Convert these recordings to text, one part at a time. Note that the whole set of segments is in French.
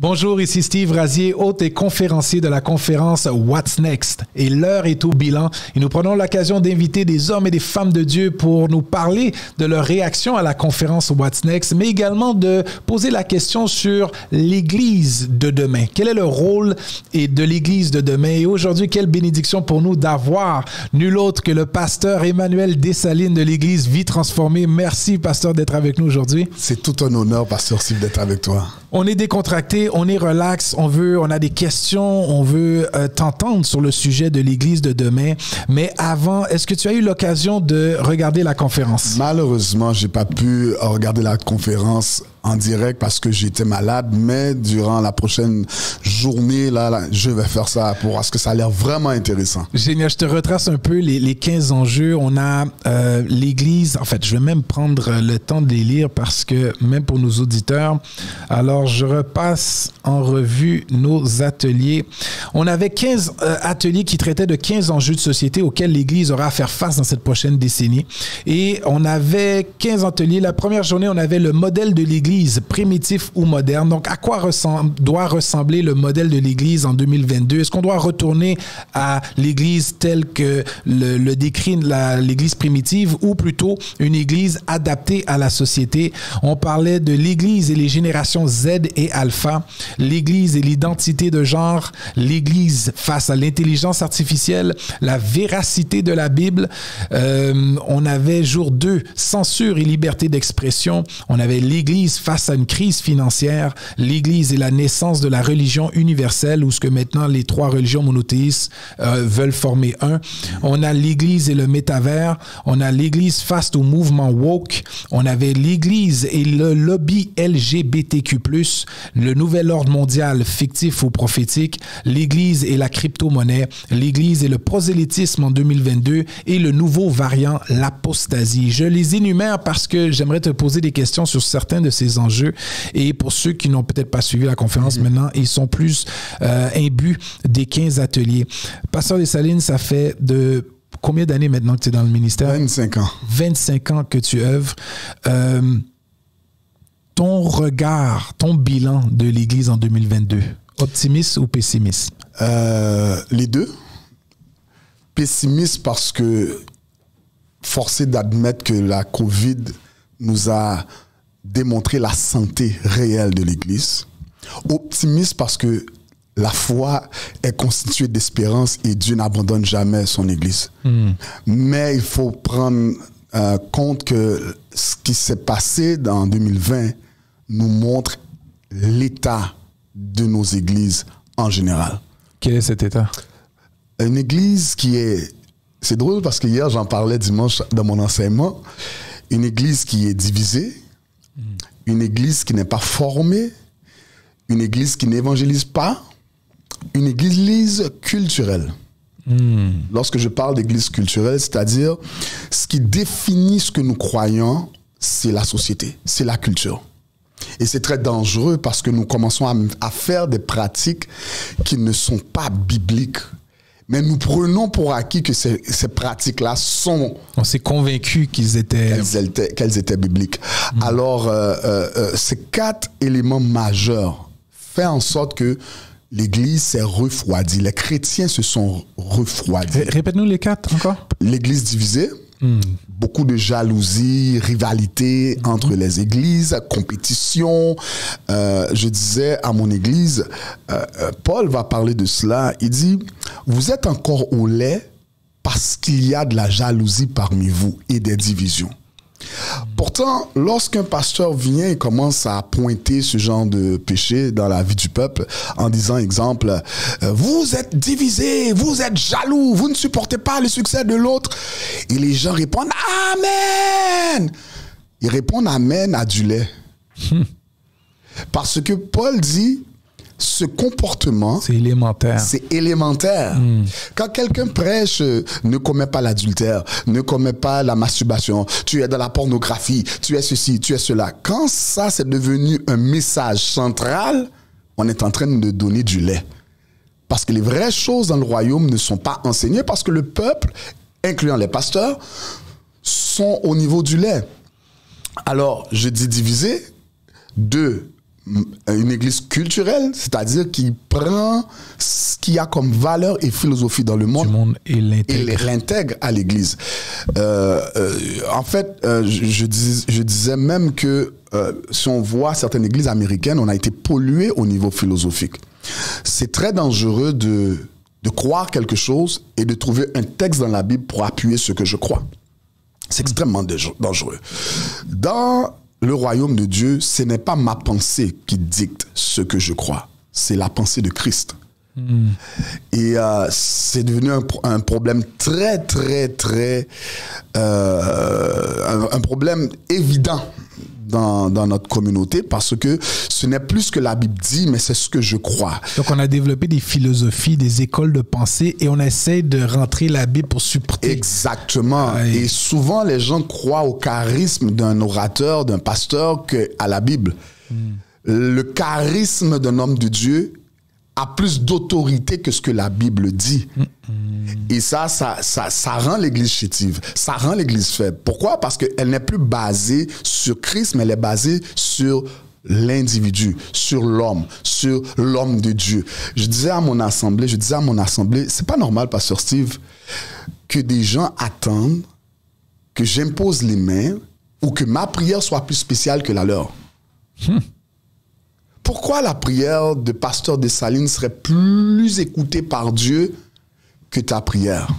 Bonjour, ici Steve Razier, hôte et conférencier de la conférence What's Next. Et l'heure est au bilan et nous prenons l'occasion d'inviter des hommes et des femmes de Dieu pour nous parler de leur réaction à la conférence What's Next, mais également de poser la question sur l'Église de demain. Quel est le rôle de l'Église de demain? Et aujourd'hui, quelle bénédiction pour nous d'avoir nul autre que le pasteur Emmanuel Dessalines de l'Église Vie Transformée. Merci, pasteur, d'être avec nous aujourd'hui. C'est tout un honneur, pasteur Steve, d'être avec toi. On est décontracté, on est relax, on a des questions, on veut t'entendre sur le sujet de l'Église de demain. Mais avant, est-ce que tu as eu l'occasion de regarder la conférence? Malheureusement, j'ai pas pu regarder la conférence en direct parce que j'étais malade, mais durant la prochaine journée, là, je vais faire ça parce que ça a l'air vraiment intéressant. Génial, je te retrace un peu les 15 enjeux. On a l'Église, en fait, je vais même prendre le temps de les lire parce que, même pour nos auditeurs, alors je repasse en revue nos ateliers. On avait 15 ateliers qui traitaient de 15 enjeux de société auxquels l'Église aura à faire face dans cette prochaine décennie. Et on avait 15 ateliers. La première journée, on avait le modèle de l'Église primitif ou moderne. Donc, à quoi doit ressembler le modèle de l'Église en 2022? Est-ce qu'on doit retourner à l'Église telle que le décrit l'Église primitive ou plutôt une Église adaptée à la société? On parlait de l'Église et les générations Z et Alpha, l'Église et l'identité de genre, l'Église face à l'intelligence artificielle, la véracité de la Bible. On avait jour 2, censure et liberté d'expression. On avait l'Église face à une crise financière, l'Église et la naissance de la religion universelle, où ce que maintenant les 3 religions monothéistes veulent former un. On a l'Église et le métavers. On a l'Église face au mouvement woke. On avait l'Église et le lobby LGBTQ+, le nouvel ordre mondial fictif ou prophétique, l'Église et la crypto-monnaie, l'Église et le prosélytisme en 2022 et le nouveau variant, l'apostasie. Je les énumère parce que j'aimerais te poser des questions sur certains de ces enjeux. Et pour ceux qui n'ont peut-être pas suivi la conférence maintenant, ils sont plus imbus des 15 ateliers. Pasteur Dessalines, ça fait de combien d'années maintenant que tu es dans le ministère? 25 ans. 25 ans que tu œuvres. Ton regard, ton bilan de l'Église en 2022, optimiste ou pessimiste? Les deux. Pessimiste parce que forcé d'admettre que la COVID nous a démontré la santé réelle de l'Église. Optimiste parce que la foi est constituée d'espérance et Dieu n'abandonne jamais son Église. Mais il faut prendre compte que ce qui s'est passé en 2020 nous montre l'état de nos églises en général. Quel est cet état? Une église qui est... C'est drôle parce que hier, j'en parlais dimanche dans mon enseignement. Une église qui est divisée, une église qui n'est pas formée, une église qui n'évangélise pas, une église culturelle. Lorsque je parle d'église culturelle, c'est-à-dire ce qui définit ce que nous croyons, c'est la société, c'est la culture. Et c'est très dangereux parce que nous commençons à faire des pratiques qui ne sont pas bibliques. Mais nous prenons pour acquis que ces pratiques-là sont... On s'est convaincu qu'elles étaient bibliques. Alors, ces 4 éléments majeurs font en sorte que l'Église s'est refroidie. Les chrétiens se sont refroidis. Répète-nous les 4 encore. L'Église divisée, beaucoup de jalousie, rivalité entre les églises, compétition. Je disais à mon église, Paul va parler de cela, il dit, vous êtes encore au lait parce qu'il y a de la jalousie parmi vous et des divisions. Pourtant, lorsqu'un pasteur vient et commence à pointer ce genre de péché dans la vie du peuple en disant, exemple, vous êtes divisés, vous êtes jaloux, vous ne supportez pas le succès de l'autre, et les gens répondent Amen. Ils répondent Amen à du lait. Parce que Paul dit, ce comportement, c'est élémentaire. C'est élémentaire. Quand quelqu'un prêche, ne commets pas l'adultère, ne commets pas la masturbation, tu es dans la pornographie, tu es ceci, tu es cela. Quand ça, c'est devenu un message central, on est en train de donner du lait. Parce que les vraies choses dans le royaume ne sont pas enseignées parce que le peuple, incluant les pasteurs, sont au niveau du lait. Alors, je dis diviser. 2, une église culturelle, c'est-à-dire qui prend ce qu'il y a comme valeur et philosophie dans le monde, et l'intègre à l'église. En fait, je disais même que si on voit certaines églises américaines, on a été pollué au niveau philosophique. C'est très dangereux de croire quelque chose et de trouver un texte dans la Bible pour appuyer ce que je crois. C'est extrêmement dangereux. Dans le royaume de Dieu, ce n'est pas ma pensée qui dicte ce que je crois. C'est la pensée de Christ. Et c'est devenu un problème très, très, très... un problème évident dans notre communauté parce que ce n'est plus ce que la Bible dit, mais c'est ce que je crois. Donc, on a développé des philosophies, des écoles de pensée et on essaie de rentrer la Bible pour supporter. Exactement. Et souvent, les gens croient au charisme d'un orateur, d'un pasteur qu'à la Bible. Le charisme d'un homme de Dieu a plus d'autorité que ce que la Bible dit. Et ça rend l'Église chétive, ça rend l'Église faible. Pourquoi? Parce qu'elle n'est plus basée sur Christ, mais elle est basée sur l'individu, sur l'homme de Dieu. Je disais à mon assemblée, c'est pas normal, Pasteur Steve, que des gens attendent que j'impose les mains ou que ma prière soit plus spéciale que la leur. Pourquoi la prière de Pasteur Dessalines serait plus écoutée par Dieu que ta prière?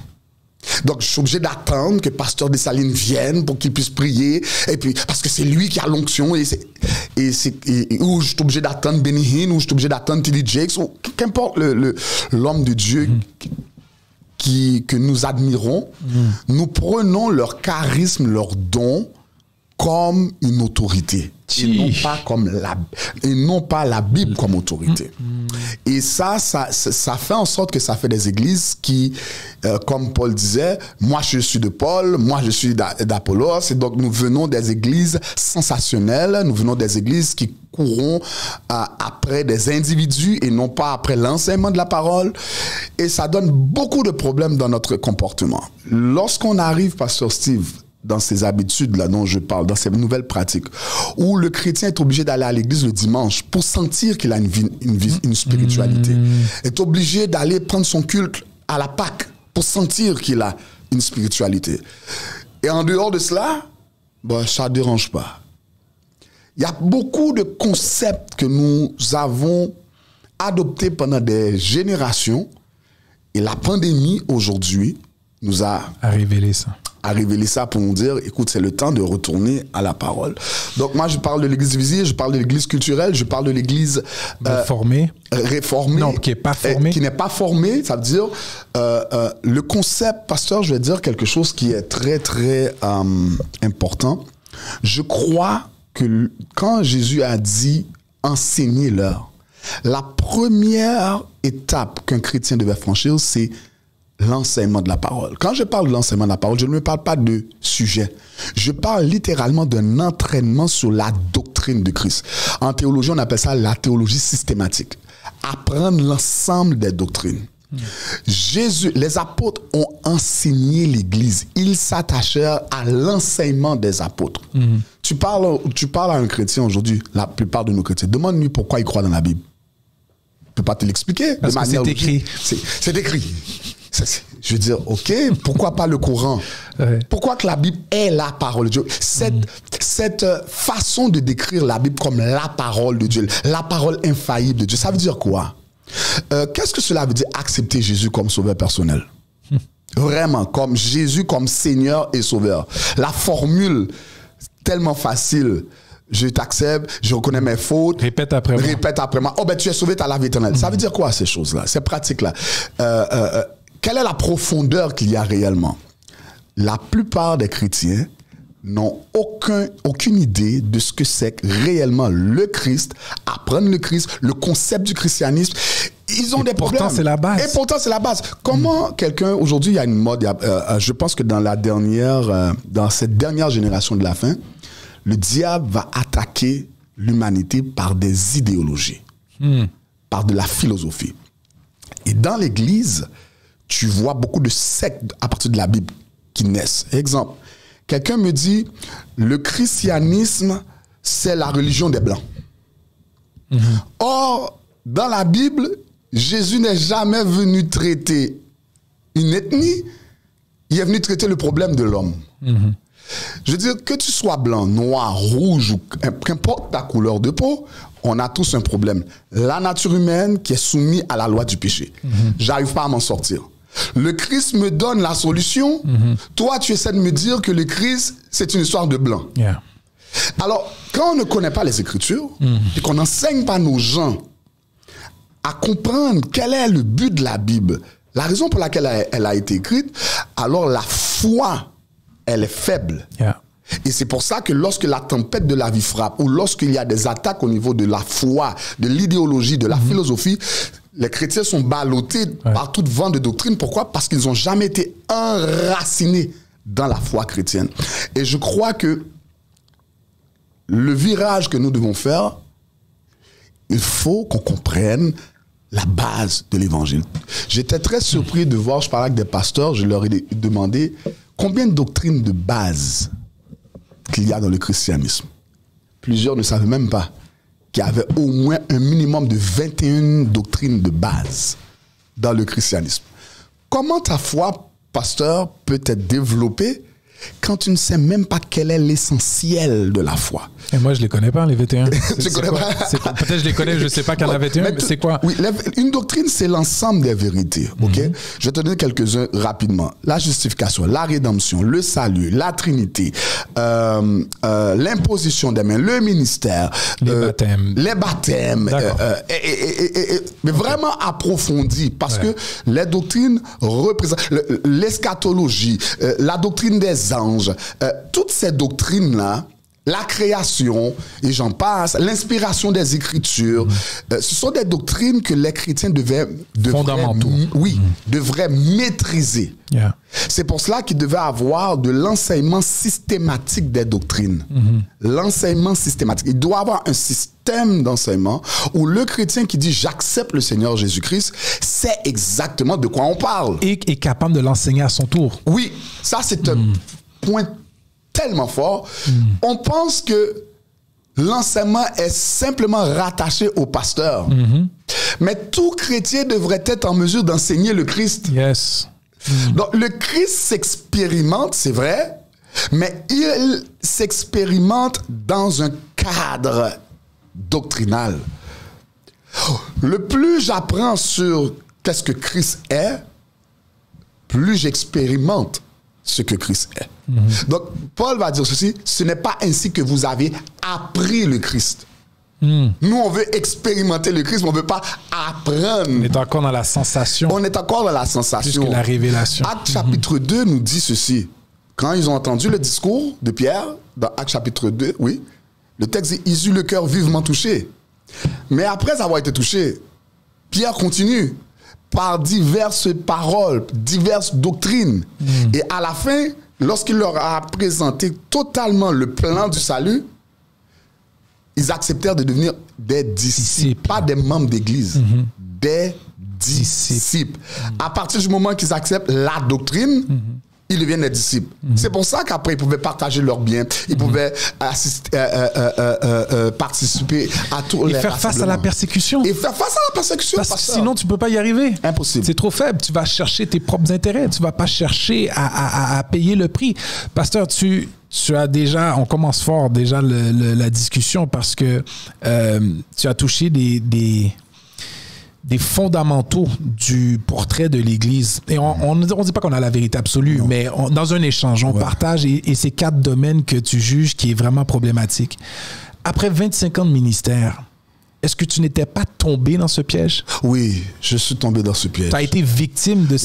Donc, je suis obligé d'attendre que Pasteur Dessalines vienne pour qu'il puisse prier, et puis, parce que c'est lui qui a l'onction, ou je suis obligé d'attendre Benny Hinn, ou je suis obligé d'attendre T.D. Jakes, ou qu'importe l'homme de Dieu que nous admirons, nous prenons leur charisme, leur don, comme une autorité et non pas la Bible comme autorité. Et ça fait en sorte que ça fait des églises qui, comme Paul disait, moi je suis de Paul, moi je suis d'Apollos, et donc nous venons des églises sensationnelles, nous venons des églises qui courront après des individus et non pas après l'enseignement de la parole, et ça donne beaucoup de problèmes dans notre comportement. Lorsqu'on arrive, Pasteur Steve, dans ces habitudes-là dont je parle, dans ces nouvelles pratiques, où le chrétien est obligé d'aller à l'église le dimanche pour sentir qu'il a une spiritualité, est obligé d'aller prendre son culte à la Pâque pour sentir qu'il a une spiritualité. Et en dehors de cela, ça ne dérange pas. Il y a beaucoup de concepts que nous avons adoptés pendant des générations et la pandémie aujourd'hui nous a révélé ça pour nous dire, écoute, c'est le temps de retourner à la parole. Donc moi, je parle de l'église visée, je parle de l'église culturelle, je parle de l'église réformée. Non, qui n'est pas formée. Qui n'est pas formée, ça veut dire, le concept, pasteur, je vais dire quelque chose qui est très, très important. Je crois que quand Jésus a dit « enseignez-leur », la première étape qu'un chrétien devait franchir, c'est l'enseignement de la parole. Quand je parle de l'enseignement de la parole, je ne parle pas de sujet. Je parle littéralement d'un entraînement sur la doctrine de Christ. En théologie, on appelle ça la théologie systématique. Apprendre l'ensemble des doctrines. Les apôtres ont enseigné l'Église. Ils s'attachèrent à l'enseignement des apôtres. Tu parles à un chrétien aujourd'hui, la plupart de nos chrétiens, demande-lui pourquoi il croit dans la Bible. Il ne peut pas te l'expliquer. Parce que c'est écrit. C'est écrit. Je veux dire, ok, pourquoi pas le Coran? Pourquoi que la Bible est la parole de Dieu? Cette façon de décrire la Bible comme la parole de Dieu, la parole infaillible de Dieu, ça veut dire quoi? Qu'est-ce que cela veut dire accepter Jésus comme sauveur personnel? Vraiment, comme Jésus comme Seigneur et Sauveur. La formule tellement facile. Je t'accepte, je reconnais mes fautes. Répète après moi. Oh ben tu es sauvé, tu as la vie éternelle. Ça veut dire quoi ces choses-là, ces pratiques-là? Quelle est la profondeur qu'il y a réellement? La plupart des chrétiens n'ont aucune idée de ce que c'est réellement le Christ, apprendre le Christ, le concept du christianisme. Ils ont des problèmes. Pourtant, c'est la base. Et pourtant, c'est la base. Comment quelqu'un... Aujourd'hui, il y a une mode. Je pense que dans cette dernière génération de la fin, le diable va attaquer l'humanité par des idéologies, par de la philosophie. Et dans l'Église, tu vois beaucoup de sectes à partir de la Bible qui naissent. Exemple, quelqu'un me dit, le christianisme, c'est la religion des Blancs. Or, dans la Bible, Jésus n'est jamais venu traiter une ethnie, il est venu traiter le problème de l'homme. Je veux dire, que tu sois blanc, noir, rouge, ou qu'importe ta couleur de peau, on a tous un problème. La nature humaine qui est soumise à la loi du péché. J'arrive pas à m'en sortir. Le Christ me donne la solution. Toi, tu essaies de me dire que le Christ, c'est une histoire de blanc. Yeah. Alors, quand on ne connaît pas les Écritures, et qu'on n'enseigne pas nos gens à comprendre quel est le but de la Bible, la raison pour laquelle elle a été écrite, alors la foi, elle est faible. Yeah. Et c'est pour ça que lorsque la tempête de la vie frappe, ou lorsqu'il y a des attaques au niveau de la foi, de l'idéologie, de la philosophie, les chrétiens sont ballottés par toute vent de doctrine. Pourquoi? Parce qu'ils n'ont jamais été enracinés dans la foi chrétienne. Et je crois que le virage que nous devons faire, il faut qu'on comprenne la base de l'évangile. J'étais très surpris de voir, je parlais avec des pasteurs, je leur ai demandé combien de doctrines de base qu'il y a dans le christianisme. Plusieurs ne savaient même pas qu'il y avait au moins un minimum de 21 doctrines de base dans le christianisme. Comment ta foi, pasteur, peut être développée quand tu ne sais même pas quel est l'essentiel de la foi? Et moi, je les connais pas, les 21. Tu connais pas? Peut-être je les connais, je sais pas qu'il y en a 21, mais c'est quoi? Oui, une doctrine, c'est l'ensemble des vérités. Ok? Je vais te donner quelques-uns rapidement. La justification, la rédemption, le salut, la Trinité, l'imposition des mains, le ministère, les baptêmes, mais vraiment approfondi, parce que les doctrines représentent l'eschatologie, la doctrine des anges, toutes ces doctrines-là, la création, et j'en passe, l'inspiration des Écritures, ce sont des doctrines que les chrétiens devraient maîtriser. Yeah. C'est pour cela qu'ils devaient avoir de l'enseignement systématique des doctrines. L'enseignement systématique. Il doit y avoir un système d'enseignement où le chrétien qui dit « j'accepte le Seigneur Jésus-Christ » sait exactement de quoi on parle. Et est capable de l'enseigner à son tour. Oui, ça c'est un point tellement fort. On pense que l'enseignement est simplement rattaché au pasteur. Mais tout chrétien devrait être en mesure d'enseigner le Christ. Yes. Donc le Christ s'expérimente, c'est vrai, mais il s'expérimente dans un cadre doctrinal. Le plus j'apprends sur qu'est-ce que Christ est, plus j'expérimente ce que Christ est. Donc, Paul va dire ceci, ce n'est pas ainsi que vous avez appris le Christ. Nous, on veut expérimenter le Christ, mais on ne veut pas apprendre. On est encore dans la sensation. On est encore dans la sensation. Plus que la révélation. Acte chapitre 2 nous dit ceci. Quand ils ont entendu le discours de Pierre, dans Acte chapitre 2, oui, le texte dit, ils eurent le cœur vivement touché. Mais après avoir été touché, Pierre continue par diverses paroles, diverses doctrines. Et à la fin, lorsqu'il leur a présenté totalement le plan du salut, ils acceptèrent de devenir des disciples, pas des membres d'église, des disciples. À partir du moment qu'ils acceptent la doctrine, ils deviennent des disciples. C'est pour ça qu'après, ils pouvaient partager leurs biens, ils pouvaient participer à tous les rassemblements. Et faire face à la persécution. Et faire face à la persécution. Parce que sinon, tu ne peux pas y arriver. Impossible. C'est trop faible. Tu vas chercher tes propres intérêts. Tu ne vas pas chercher à payer le prix. Pasteur, tu as déjà, on commence fort déjà la discussion parce que tu as touché des fondamentaux du portrait de l'Église. Et on ne dit pas qu'on a la vérité absolue, mais dans un échange, on partage et c'est 4 domaines que tu juges qui est vraiment problématique. Après 25 ans de ministère, est-ce que tu n'étais pas tombé dans ce piège? Oui, je suis tombé dans ce piège. Tu as été victime de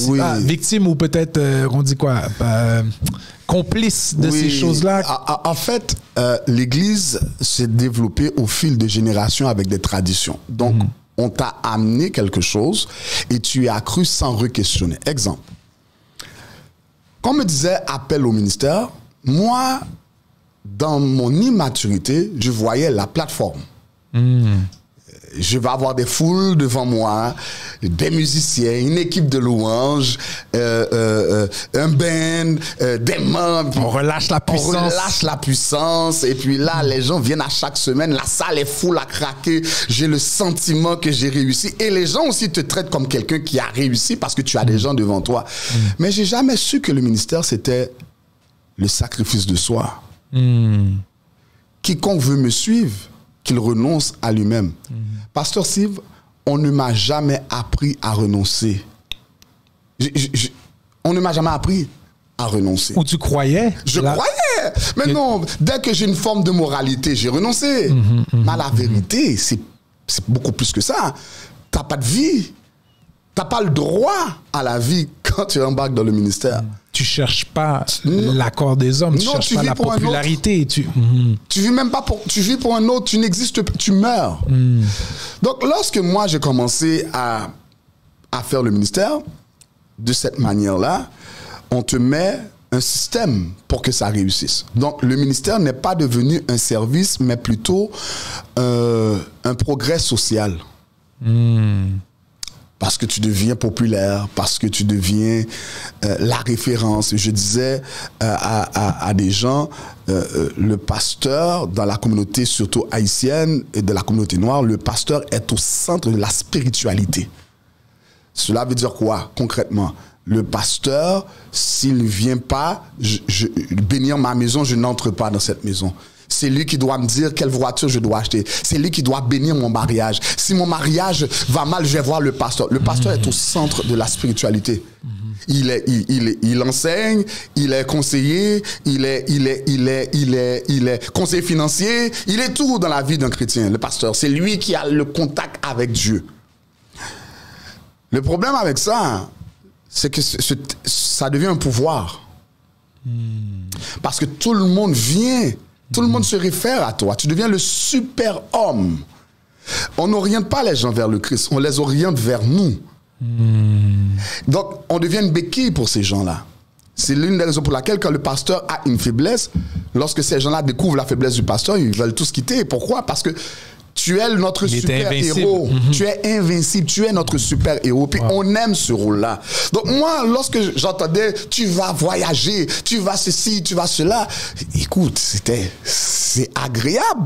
victime ou peut-être, on dit quoi, complice de ces choses-là? En fait, l'Église s'est développée au fil de générations avec des traditions. Donc, on t'a amené quelque chose et tu as cru sans re-questionner. Exemple. Quand on me disait appel au ministère, moi, dans mon immaturité, je voyais la plateforme. je vais avoir des foules devant moi, des musiciens, une équipe de louanges, un band, des membres. On relâche la puissance. On relâche la puissance. Et puis là, les gens viennent à chaque semaine. La salle est full à craquer. J'ai le sentiment que j'ai réussi. Et les gens aussi te traitent comme quelqu'un qui a réussi parce que tu as des gens devant toi. Mais j'ai jamais su que le ministère, c'était le sacrifice de soi. Quiconque veut me suivre, qu'il renonce à lui-même. Pasteur Steve, on ne m'a jamais appris à renoncer. On ne m'a jamais appris à renoncer. Ou tu croyais? Je croyais. Mais non, dès que j'ai une forme de moralité, j'ai renoncé. Mais la vérité, c'est beaucoup plus que ça. Tu n'as pas de vie. Tu n'as pas le droit à la vie quand tu embarques dans le ministère. Tu cherches pas l'accord des hommes, tu cherches pas la popularité. Tu vis même pas pour, tu vis pour un autre, tu n'existes pas, tu meurs. Donc, lorsque moi j'ai commencé à faire le ministère, de cette manière-là, on te met un système pour que ça réussisse. Donc, le ministère n'est pas devenu un service, mais plutôt un progrès social. Parce que tu deviens populaire, parce que tu deviens la référence. Je disais à des gens, le pasteur dans la communauté, surtout haïtienne et de la communauté noire, le pasteur est au centre de la spiritualité. Cela veut dire quoi, concrètement? Le pasteur, s'il ne vient pas bénir ma maison, je n'entre pas dans cette maison. C'est lui qui doit me dire quelle voiture je dois acheter. C'est lui qui doit bénir mon mariage. Si mon mariage va mal, je vais voir le pasteur. Le pasteur est au centre de la spiritualité. Il enseigne, il est conseiller, il est conseiller financier, il est tout dans la vie d'un chrétien, le pasteur. C'est lui qui a le contact avec Dieu. Le problème avec ça, c'est que ça devient un pouvoir. Parce que tout le monde vient, tout le monde se réfère à toi. Tu deviens le super-homme. On n'oriente pas les gens vers le Christ, on les oriente vers nous. Donc, on devient une béquille pour ces gens-là. C'est l'une des raisons pour laquelle, quand le pasteur a une faiblesse, lorsque ces gens-là découvrent la faiblesse du pasteur, ils veulent tous quitter. Pourquoi? Parce que tu es notre super-héros. Tu es invincible. Tu es notre super-héros. Puis on aime ce rôle-là. Donc moi, lorsque j'entendais « tu vas voyager, tu vas ceci, tu vas cela », écoute, c'est agréable.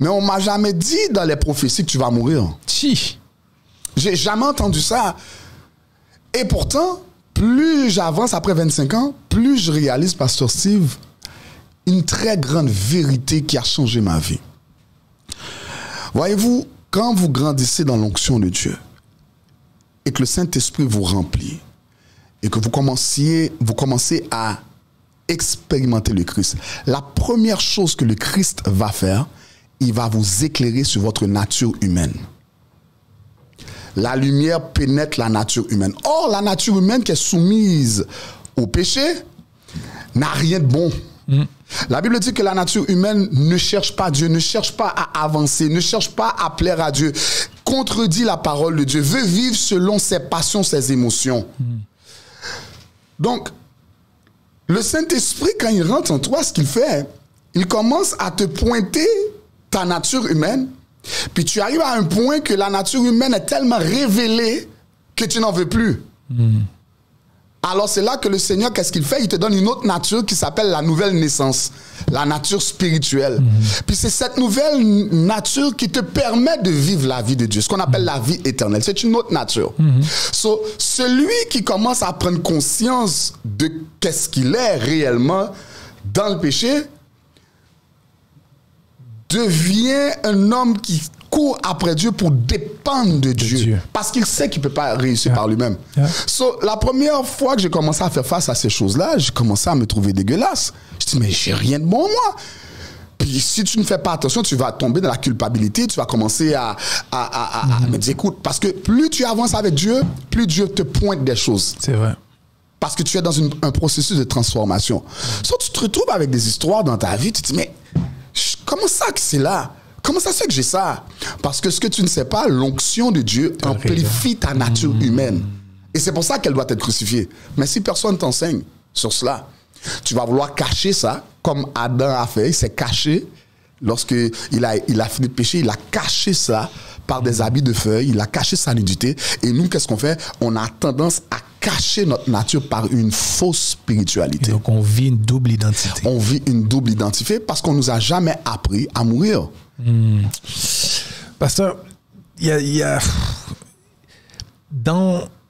Mais on m'a jamais dit dans les prophéties que tu vas mourir. Si. J'ai jamais entendu ça. Et pourtant, plus j'avance après 25 ans, plus je réalise, Pasteur Steve, une très grande vérité qui a changé ma vie. Voyez-vous, quand vous grandissez dans l'onction de Dieu et que le Saint-Esprit vous remplit et que vous commencez à expérimenter le Christ, la première chose que le Christ va faire, il va vous éclairer sur votre nature humaine. La lumière pénètre la nature humaine. Or, la nature humaine qui est soumise au péché n'a rien de bon. La Bible dit que la nature humaine ne cherche pas Dieu, ne cherche pas à avancer, ne cherche pas à plaire à Dieu, contredit la parole de Dieu, veut vivre selon ses passions, ses émotions. Donc, le Saint-Esprit, quand il rentre en toi, ce qu'il fait, il commence à te pointer ta nature humaine, puis tu arrives à un point que la nature humaine est tellement révélée que tu n'en veux plus. Alors c'est là que le Seigneur, qu'est-ce qu'il fait? Il te donne une autre nature qui s'appelle la nouvelle naissance, la nature spirituelle. Puis c'est cette nouvelle nature qui te permet de vivre la vie de Dieu, ce qu'on appelle la vie éternelle. C'est une autre nature. So, celui qui commence à prendre conscience de qu'est-ce qu'il est réellement dans le péché devient un homme qui court après Dieu pour dépendre de Dieu. Parce qu'il sait qu'il ne peut pas réussir par lui-même. So, la première fois que j'ai commencé à faire face à ces choses-là, j'ai commencé à me trouver dégueulasse. Je dis, mais j'ai rien de bon, moi. Puis si tu ne fais pas attention, tu vas tomber dans la culpabilité, tu vas commencer à me dire, écoute, parce que plus tu avances avec Dieu, plus Dieu te pointe des choses. C'est vrai. Parce que tu es dans un processus de transformation. So, tu te retrouves avec des histoires dans ta vie, tu te dis, mais comment ça que c'est là? Comment ça se fait que j'ai ça? Parce que ce que tu ne sais pas, l'onction de Dieu amplifie ta nature humaine. Et c'est pour ça qu'elle doit être crucifiée. Mais si personne t'enseigne sur cela, tu vas vouloir cacher ça, comme Adam a fait, il s'est caché Lorsqu'il a fini de pécher, il a caché ça par des habits de feuilles, il a caché sa nudité. Et nous, qu'est-ce qu'on fait? On a tendance à cacher notre nature par une fausse spiritualité. Et donc, on vit une double identité. On vit une double identité parce qu'on nous a jamais appris à mourir. Pasteur,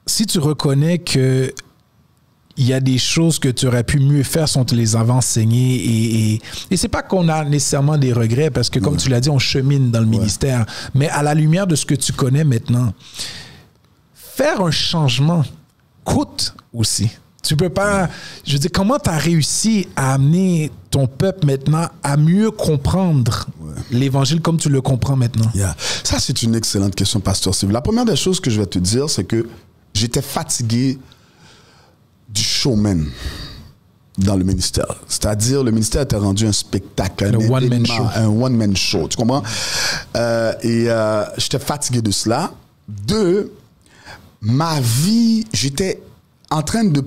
si tu reconnais que il y a des choses que tu aurais pu mieux faire si on te les avait enseignées et c'est pas qu'on a nécessairement des regrets parce que comme tu l'as dit, on chemine dans le ministère, mais à la lumière de ce que tu connais maintenant, faire un changement coûte aussi. Tu peux pas, je veux dire, comment tu as réussi à amener ton peuple maintenant à mieux comprendre l'évangile comme tu le comprends maintenant? Ça, c'est une excellente question, Pasteur Steve. La première des choses que je vais te dire, c'est que j'étais fatigué du showman dans le ministère. C'est-à-dire, le ministère était rendu un spectacle, un one-man show. Tu comprends? J'étais fatigué de cela. 2, ma vie, j'étais en train de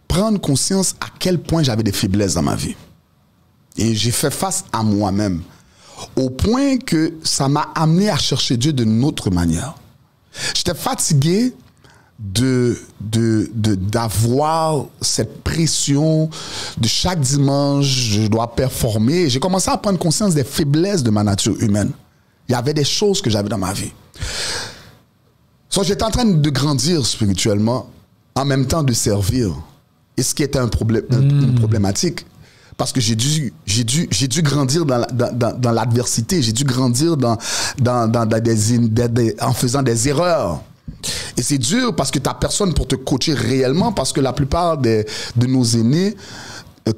prendre conscience à quel point j'avais des faiblesses dans ma vie. Et j'ai fait face à moi-même. Au point que ça m'a amené à chercher Dieu d'une autre manière. J'étais fatigué d'avoir cette pression de chaque dimanche, je dois performer. J'ai commencé à prendre conscience des faiblesses de ma nature humaine. Il y avait des choses que j'avais dans ma vie. J'étais en train de grandir spirituellement, en même temps de servir. Et ce qui était un problème, une problématique. Parce que j'ai dû grandir dans l'adversité, j'ai dû grandir en faisant des erreurs. Et c'est dur parce que tu n'as personne pour te coacher réellement, parce que la plupart de nos aînés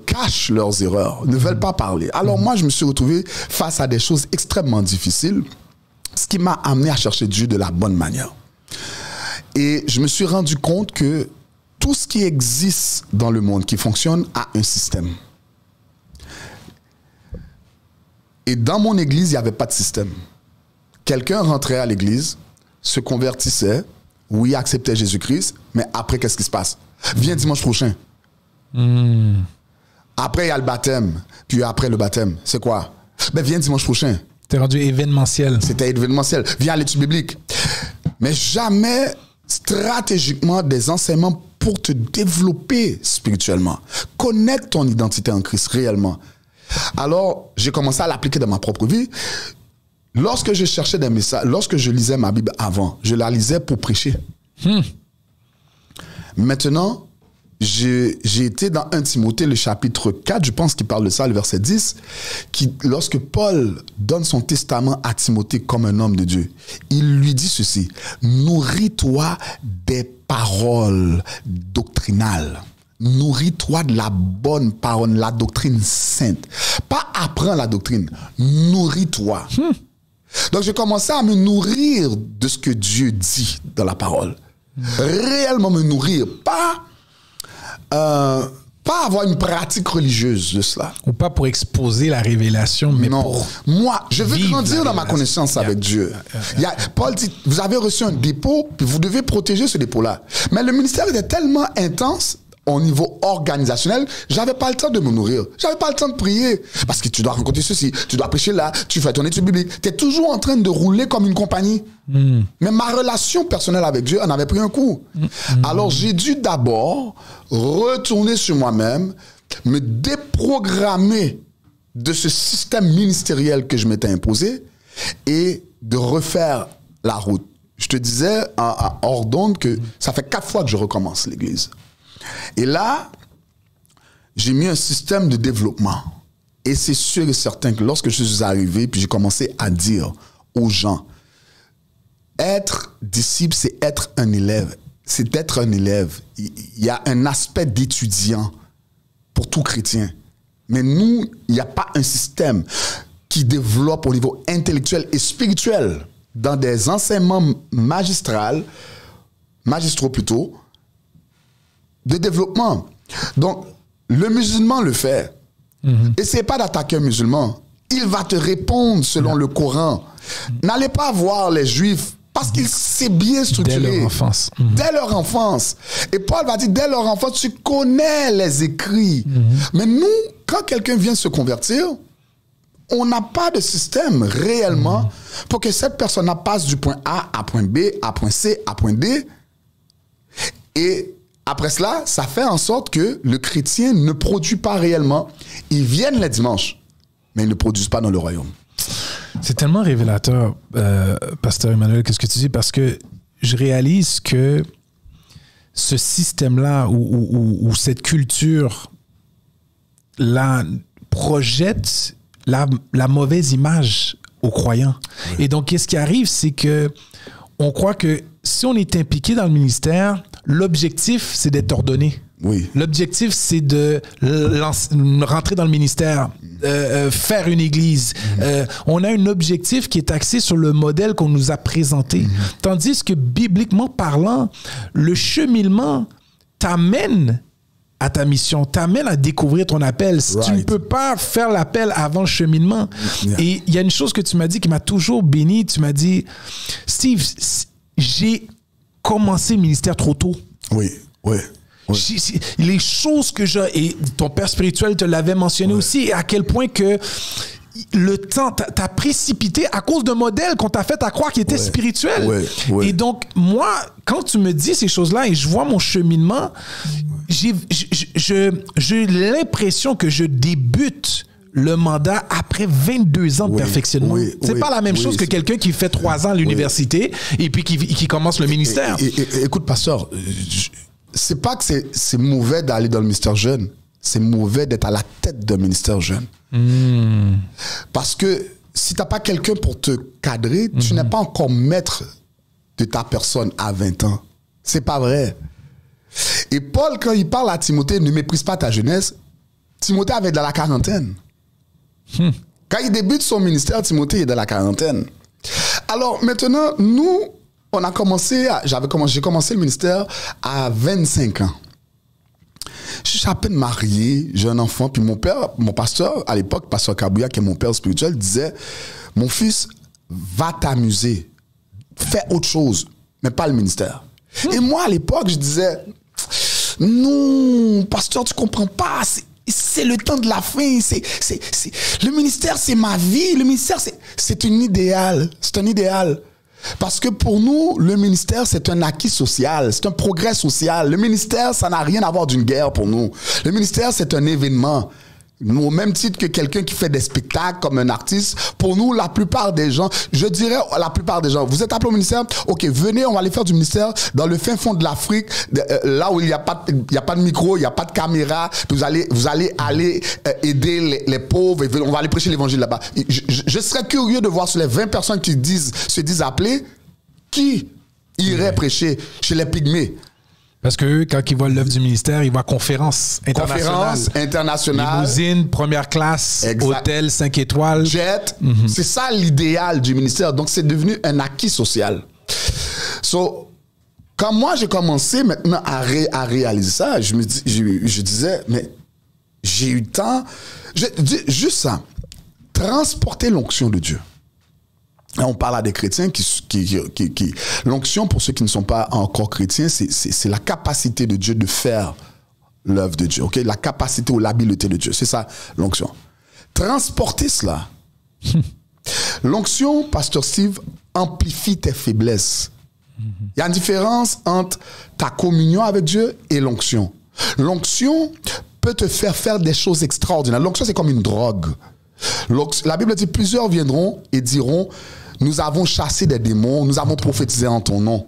cachent leurs erreurs, ne veulent pas parler. Alors moi, je me suis retrouvé face à des choses extrêmement difficiles, ce qui m'a amené à chercher Dieu de la bonne manière. Et je me suis rendu compte que tout ce qui existe dans le monde, qui fonctionne, a un système. Et dans mon église, il n'y avait pas de système. Quelqu'un rentrait à l'église, se convertissait, oui, acceptait Jésus-Christ, mais après, qu'est-ce qui se passe? Viens dimanche prochain. Après, il y a le baptême. Puis après le baptême, c'est quoi? Ben, viens dimanche prochain. T'es rendu événementiel. C'était événementiel. Viens à l'étude biblique. Mais jamais stratégiquement des enseignements pour te développer spirituellement. Connaître ton identité en Christ réellement. Alors, j'ai commencé à l'appliquer dans ma propre vie. Lorsque je cherchais des messages, lorsque je lisais ma Bible avant, je la lisais pour prêcher. Maintenant, j'ai été dans 1 Timothée, le chapitre 4, je pense qu'il parle de ça, le verset 10, lorsque Paul donne son testament à Timothée comme un homme de Dieu, il lui dit ceci: nourris-toi des paroles doctrinales. Nourris-toi de la bonne parole, la doctrine sainte. Pas apprends la doctrine, nourris-toi. Donc, j'ai commencé à me nourrir de ce que Dieu dit dans la parole. Réellement me nourrir. Pas avoir une pratique religieuse de cela. Ou pas pour exposer la révélation, mais non. pour moi, je veux grandir dans ma connaissance avec Dieu. Paul dit, vous avez reçu un dépôt, puis vous devez protéger ce dépôt-là. Mais le ministère était tellement intense, au niveau organisationnel, j'avais pas le temps de me nourrir. J'avais pas le temps de prier. Parce que tu dois rencontrer ceci, tu dois prêcher là, tu fais ton étude biblique. Tu es toujours en train de rouler comme une compagnie. Mais ma relation personnelle avec Dieu en avait pris un coup. Alors j'ai dû d'abord retourner sur moi-même, me déprogrammer de ce système ministériel que je m'étais imposé et de refaire la route. Je te disais hors d'onde que ça fait 4 fois que je recommence l'église. Et là, j'ai mis un système de développement. Et c'est sûr et certain que lorsque je suis arrivé, puis j'ai commencé à dire aux gens, être disciple, c'est être un élève. C'est être un élève. Il y a un aspect d'étudiant pour tout chrétien. Mais nous, il n'y a pas un système qui développe au niveau intellectuel et spirituel dans des enseignements magistraux plutôt, de développement. Donc, le musulman le fait. Essayez pas d'attaquer un musulman. Il va te répondre selon le Coran. N'allez pas voir les juifs parce qu'il s'est bien structuré. Dès leur enfance. Dès leur enfance. Et Paul va dire, dès leur enfance, tu connais les écrits. Mais nous, quand quelqu'un vient se convertir, on n'a pas de système réellement pour que cette personne-là passe du point A à point B, à point C, à point D. Et après cela, ça fait en sorte que le chrétien ne produit pas réellement. Ils viennent les dimanches, mais ils ne produisent pas dans le royaume. C'est tellement révélateur, Pasteur Emmanuel, qu'est-ce que tu dis, parce que je réalise que ce système-là ou cette culture-là projette la mauvaise image aux croyants. Oui. Et donc, qu'est-ce qui arrive, c'est que on croit que si on est impliqué dans le ministère, l'objectif, c'est d'être ordonné. Oui. L'objectif, c'est de rentrer dans le ministère, faire une église. On a un objectif qui est axé sur le modèle qu'on nous a présenté. Tandis que, bibliquement parlant, le cheminement t'amène à ta mission, t'amène à découvrir ton appel. Tu ne peux pas faire l'appel avant le cheminement. Et il y a une chose que tu m'as dit qui m'a toujours béni. Tu m'as dit, Steve, j'ai commencé le ministère trop tôt. Oui. Les choses que j'ai, et ton père spirituel te l'avait mentionné aussi, et à quel point que le temps t'a précipité à cause d'un modèle qu'on t'a fait à croire qui était spirituel. Et donc, moi, quand tu me dis ces choses-là et je vois mon cheminement, j'ai l'impression que je débute le mandat après 22 ans de perfectionnement. C'est pas la même chose que quelqu'un qui fait 3 ans à l'université et puis qui commence le ministère. Écoute, pasteur, c'est pas que c'est mauvais d'aller dans le ministère jeune. C'est mauvais d'être à la tête d'un ministère jeune. Parce que si tu n'as pas quelqu'un pour te cadrer, tu n'es pas encore maître de ta personne à 20 ans. C'est pas vrai. Et Paul, quand il parle à Timothée, ne méprise pas ta jeunesse, Timothée avait dans la quarantaine. Quand il débute son ministère, Timothée est dans la quarantaine. Alors maintenant, nous, j'ai commencé le ministère à 25 ans. Je suis à peine marié, j'ai un enfant, puis mon pasteur, à l'époque, pasteur Kabouya, qui est mon père spirituel, disait, mon fils, va t'amuser, fais autre chose, mais pas le ministère. Et moi, à l'époque, je disais, non, pasteur, tu comprends pas, c'est le temps de la fin, le ministère, c'est ma vie, le ministère, c'est un idéal, c'est un idéal. Parce que pour nous, le ministère, c'est un acquis social, c'est un progrès social. Le ministère, ça n'a rien à voir d'une guerre pour nous. Le ministère, c'est un événement. Au même titre que quelqu'un qui fait des spectacles comme un artiste, pour nous, la plupart des gens, je dirais la plupart des gens, vous êtes appelé au ministère, ok, venez, on va aller faire du ministère dans le fin fond de l'Afrique, là où il n'y a pas de micro, il n'y a pas de caméra, vous allez aller aider les pauvres, on va aller prêcher l'évangile là-bas. Je serais curieux de voir sur les 20 personnes qui se disent appelées, qui irait prêcher chez les pygmées. Parce que eux, quand ils voient l'œuvre du ministère, ils voient conférence internationale. Limousine, première classe, hôtel, 5 étoiles. Jet. C'est ça l'idéal du ministère. Donc, c'est devenu un acquis social. Quand moi, j'ai commencé maintenant à réaliser ça, je disais, mais j'ai eu le temps. Juste ça. Transporter l'onction de Dieu. Là, on parle à des chrétiens qui l'onction, pour ceux qui ne sont pas encore chrétiens, c'est la capacité de Dieu de faire l'œuvre de Dieu, ok? La capacité ou l'habileté de Dieu, c'est ça l'onction. Transporter cela. L'onction, Pasteur Steve, amplifie tes faiblesses. Il y a une différence entre ta communion avec Dieu et l'onction. L'onction peut te faire des choses extraordinaires. L'onction, c'est comme une drogue. La Bible dit, plusieurs viendront et diront, nous avons chassé des démons, nous avons prophétisé en ton nom.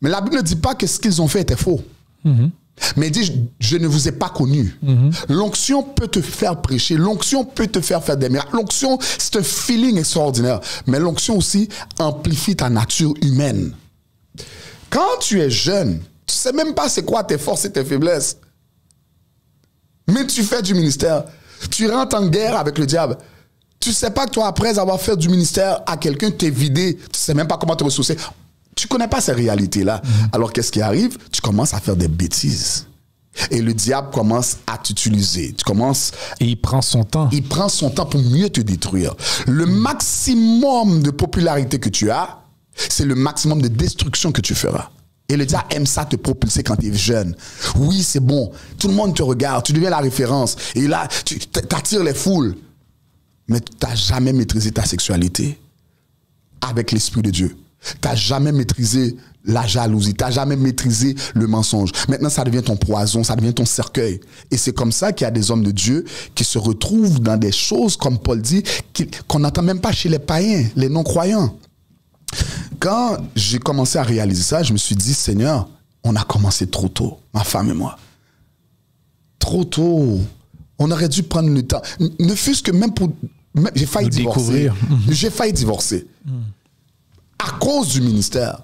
Mais la Bible ne dit pas que ce qu'ils ont fait était faux. Mais il dit, je ne vous ai pas connu. L'onction peut te faire prêcher, l'onction peut te faire des miracles. L'onction, c'est un feeling extraordinaire. Mais l'onction aussi amplifie ta nature humaine. Quand tu es jeune, tu ne sais même pas c'est quoi tes forces et tes faiblesses. Mais tu fais du ministère. Tu rentres en guerre avec le diable. Tu ne sais pas que toi, après avoir fait du ministère à quelqu'un, t'es vidé. Tu ne sais même pas comment te ressourcer. Tu ne connais pas ces réalités-là. Alors, qu'est-ce qui arrive? Tu commences à faire des bêtises. Et le diable commence à t'utiliser. Et il prend son temps. Il prend son temps pour mieux te détruire. Le maximum de popularité que tu as, c'est le maximum de destruction que tu feras. Et le diable aime ça te propulser quand tu es jeune. Oui, c'est bon. Tout le monde te regarde. Tu deviens la référence. Et là, tu attires les foules. mais tu n'as jamais maîtrisé ta sexualité avec l'Esprit de Dieu. Tu n'as jamais maîtrisé la jalousie, tu n'as jamais maîtrisé le mensonge. Maintenant, ça devient ton poison, ça devient ton cercueil. Et c'est comme ça qu'il y a des hommes de Dieu qui se retrouvent dans des choses, comme Paul dit, qu'on n'entend même pas chez les païens, les non-croyants. Quand j'ai commencé à réaliser ça, je me suis dit, Seigneur, on a commencé trop tôt, ma femme et moi. Trop tôt. On aurait dû prendre le temps. Ne fût-ce que même pour... J'ai failli divorcer. J'ai failli divorcer. À cause du ministère.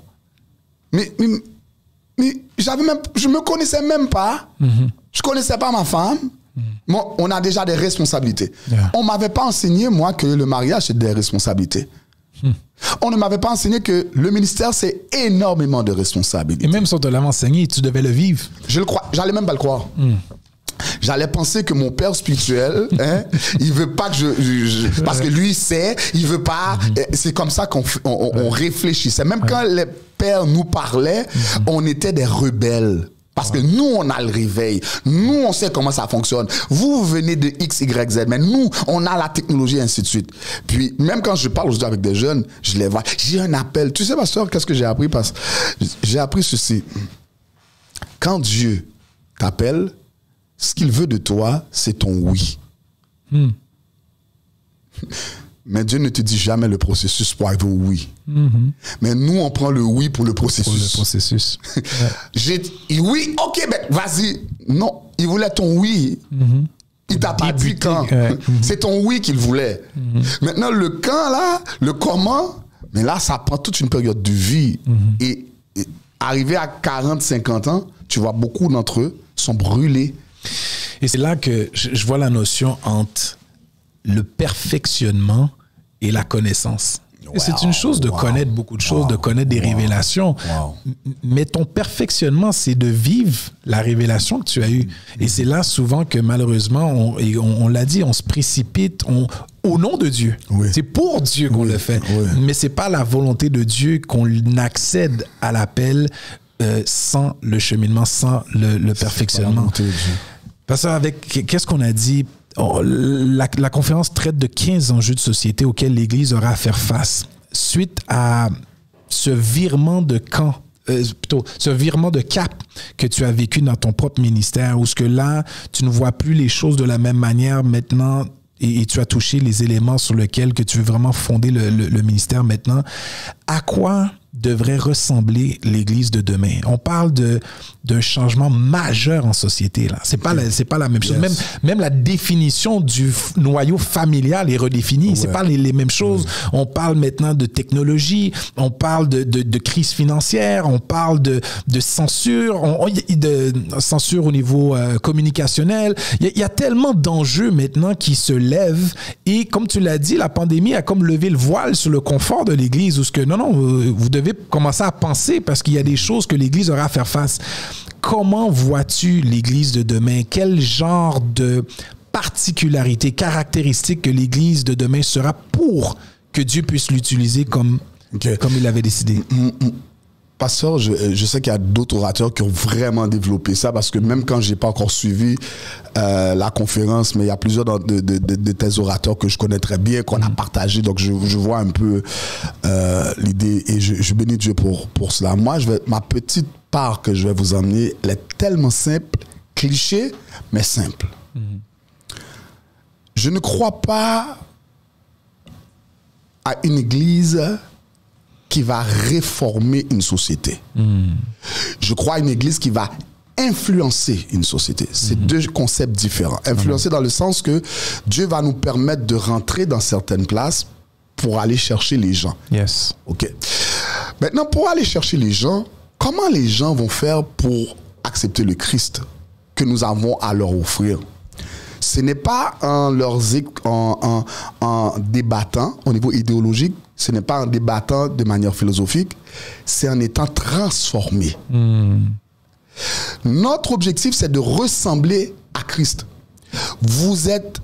Mais j'avais même, je me connaissais même pas. Je connaissais pas ma femme. Moi, on a déjà des responsabilités. On m'avait pas enseigné, moi, que le mariage, c'est des responsabilités. On ne m'avait pas enseigné que le ministère, c'est énormément de responsabilités. Et même si on te l'avait enseigné, tu devais le vivre. Je le crois. J'allais même pas le croire. J'allais penser que mon père spirituel, hein, il veut pas que parce que lui sait, il veut pas. C'est comme ça qu'on réfléchissait. Même quand les pères nous parlaient, on était des rebelles. Parce que nous, on a le réveil. Nous, on sait comment ça fonctionne. Vous venez de X, Y, Z. Mais nous, on a la technologie, et ainsi de suite. Puis, même quand je parle aujourd'hui avec des jeunes, je les vois. J'ai un appel. Tu sais, pasteur, qu'est-ce que j'ai appris? Parce que j'ai appris ceci. Quand Dieu t'appelle, ce qu'il veut de toi, c'est ton oui. Mais Dieu ne te dit jamais le processus pour arriver au oui. Mais nous, on prend le oui pour le processus. Pour le processus. J'ai dit, oui, ok, ben vas-y. Non, il voulait ton oui. Il t'a pas dit quand. C'est ton oui qu'il voulait. Maintenant, le quand, là, le comment, mais là, ça prend toute une période de vie. Et arrivé à 40, 50 ans, tu vois, beaucoup d'entre eux sont brûlés. Et c'est là que je vois la notion entre le perfectionnement et la connaissance. Wow, c'est une chose de connaître beaucoup de choses, de connaître des révélations. Mais ton perfectionnement, c'est de vivre la révélation que tu as eue. Et c'est là souvent que malheureusement, on l'a dit, on se précipite au nom de Dieu. C'est pour Dieu qu'on le fait. Mais c'est pas la volonté de Dieu qu'on accède à l'appel sans le cheminement, sans le perfectionnement. Parce qu'avec, qu'est-ce qu'on a dit? La conférence traite de 15 enjeux de société auxquels l'Église aura à faire face suite à ce virement de camp, ce virement de cap que tu as vécu dans ton propre ministère, où ce que là, tu ne vois plus les choses de la même manière maintenant et tu as touché les éléments sur lesquels que tu veux vraiment fonder le ministère maintenant. À quoi devrait ressembler l'Église de demain? On parle d'un changement majeur en société. Là. C'est pas la même chose. Même la définition du noyau familial est redéfinie. C'est pas les mêmes choses. On parle maintenant de technologie, on parle de crise financière, on parle de censure, de censure au niveau communicationnel. Il y a tellement d'enjeux maintenant qui se lèvent et comme tu l'as dit, la pandémie a comme levé le voile sur le confort de l'Église où ce que non, vous devez commencer à penser parce qu'il y a des choses que l'Église aura à faire face. Comment vois-tu l'Église de demain? Quel genre de particularités, caractéristiques que l'Église de demain sera pour que Dieu puisse l'utiliser comme il avait décidé? Pasteur, je sais qu'il y a d'autres orateurs qui ont vraiment développé ça parce que même quand j'ai pas encore suivi la conférence, mais il y a plusieurs de tes orateurs que je connais très bien, qu'on a partagé, donc je vois un peu l'idée et je bénis Dieu pour cela. Moi, ma petite part que je vais vous emmener, elle est tellement simple, cliché, mais simple. Je ne crois pas à une église qui va réformer une société. Je crois à une église qui va influencer une société. C'est deux concepts différents. Influencer dans le sens que Dieu va nous permettre de rentrer dans certaines places pour aller chercher les gens. Yes. OK. Maintenant, pour aller chercher les gens, comment les gens vont faire pour accepter le Christ que nous avons à leur offrir? Ce n'est pas en débattant au niveau idéologique, ce n'est pas en débattant de manière philosophique, c'est en étant transformé. Notre objectif, c'est de ressembler à Christ. Vous êtes